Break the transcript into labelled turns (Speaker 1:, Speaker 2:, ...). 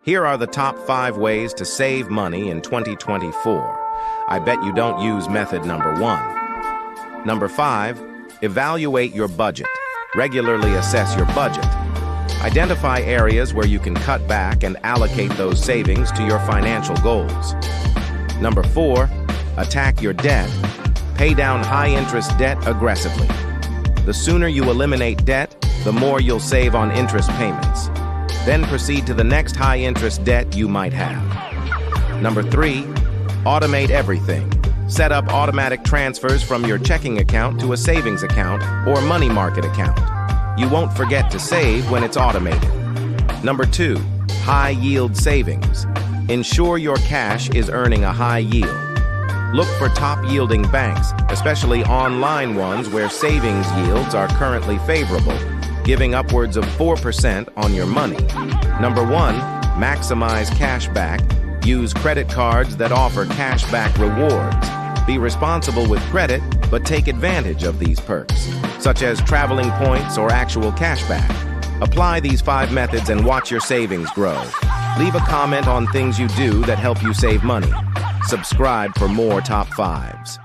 Speaker 1: Here are the top 5 ways to save money in 2024. I bet you don't use method number 1. Number 5, evaluate your budget. Regularly assess your budget. Identify areas where you can cut back and allocate those savings to your financial goals. Number 4, attack your debt. Pay down high-interest debt aggressively. The sooner you eliminate debt, the more you'll save on interest payments. Then proceed to the next high-interest debt you might have. Number 3, automate everything. Set up automatic transfers from your checking account to a savings account or money market account. You won't forget to save when it's automated. Number 2, high-yield savings. Ensure your cash is earning a high yield. Look for top-yielding banks, especially online ones where savings yields are currently favorable, giving upwards of 4% on your money. Number 1, maximize cash back. Use credit cards that offer cash back rewards. Be responsible with credit, but take advantage of these perks, such as traveling points or actual cash back. Apply these 5 methods and watch your savings grow. Leave a comment on things you do that help you save money. Subscribe for more top 5s.